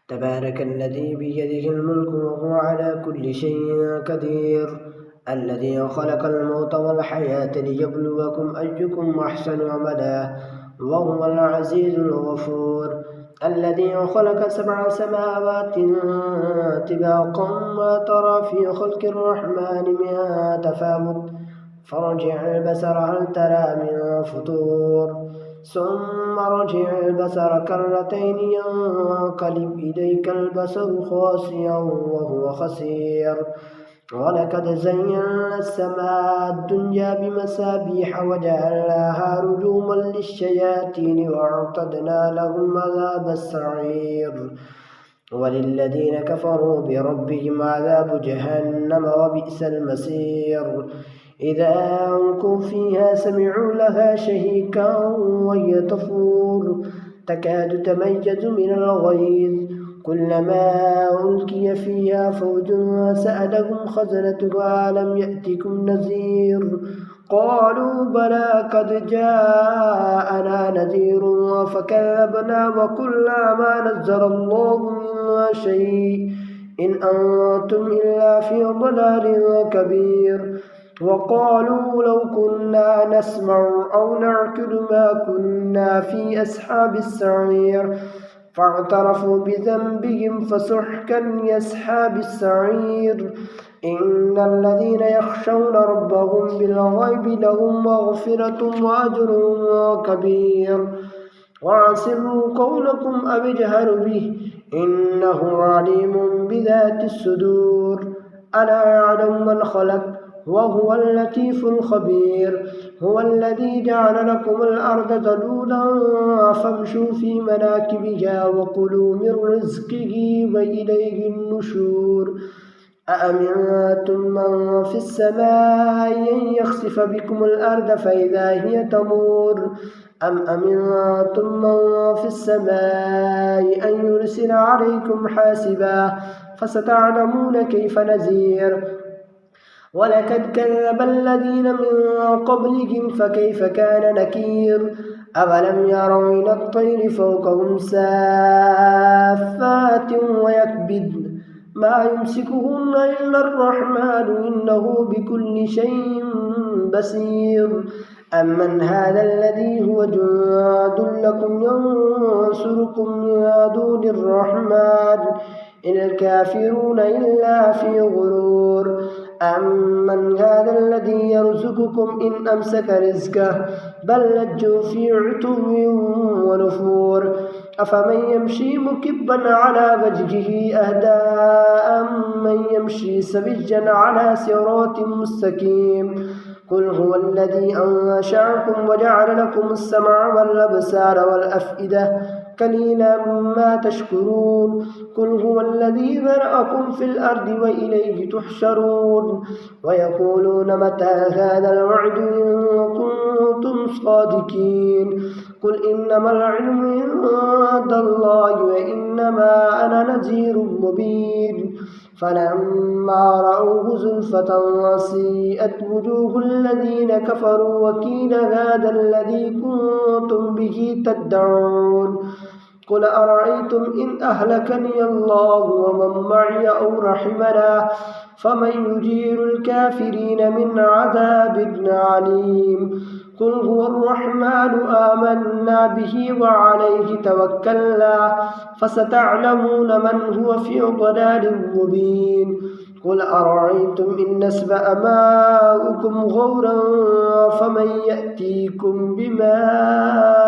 تبارك الذي بيده الملك وهو على كل شيء قدير الذي خلق الموت والحياة ليبلوكم أيكم أحسن عملا وهو العزيز الغفور الذي خلق 7 سماوات طباقا ما ترى في خلق الرحمن من تفاوت فرجع البصر هل ترى من فطور ثم رجع البصر كرتين ينقلب إليك البصر خاسئا وهو خسير ولقد زينا السماء الدنيا بمصابيح وجعلناها رجوما للشياطين وأعتدنا لهم عذاب السعير وللذين كفروا بربهم عذاب جهنم وبئس المصير إذا ألقوا فيها سمعوا لها شهيقا وهي تفور تكاد تميز من الغيظ كلما ألقي فيها فوج سألهم خزنتها ألم يأتكم نذير قالوا بلى قد جاءنا نذير فكذبنا وقلنا ما نزل الله من شيء إن أنتم إلا في ضلال كبير وقالوا لو كنا نسمع أو نعقل ما كنا في أصحاب السعير فاعترفوا بذنبهم فسحقا لأصحاب السعير إن الذين يخشون ربهم بالغيب لهم مغفرة وأجر كبير وأسروا قولكم أو اجهروا به إنه عليم بذات الصدور ألا يعلم من خلق وهو اللطيف الخبير هو الذي جعل لكم الأرض ذلولا فامشوا في مناكبها وكلوا من رزقه وإليه النشور أأمنتم من في السماء أن يخسف بكم الأرض فإذا هي تمور أم أمنتم من في السماء أن يرسل عليكم حاسبا فستعلمون كيف نذير ولقد كذب الذين من قبلهم فكيف كان نكير أولم يروا إلى الطير فوقهم سافات ويكبدن ما يمسكهن إلا الرحمن إنه بكل شيء بصير أمن هذا الذي هو جند لكم ينصركم من دون الرحمن إن الكافرون إلا في غرور أمن هذا الذي يرزقكم إن أمسك رزقه بل لجوا في عتو ونفور أفمن يمشي مكبا على وجهه أهدى أمن يمشي سويا على صراط مستقيم قل هو الذي أنشأكم وجعل لكم السمع والأبصار والأفئدة قليلا ما تشكرون قل هو الذي ذرأكم في الأرض وإليه تحشرون ويقولون متى هذا الوعد إن كنتم صادقين قل إنما العلم عند الله وإنما أنا نذير مبين فلما رأوه زلفة سيئت وجوه الذين كفروا وقيل هذا الذي كنتم به تدعون قل أرأيتم إن أهلكني الله ومن معي أو رحمنا فمن يجير الكافرين من عذاب عليم قل هو الرحمن آمنا به وعليه توكلنا فستعلمون من هو في ضلال مبين قل أرأيتم إن نسبأ ماؤكم غورا فمن يأتيكم بماء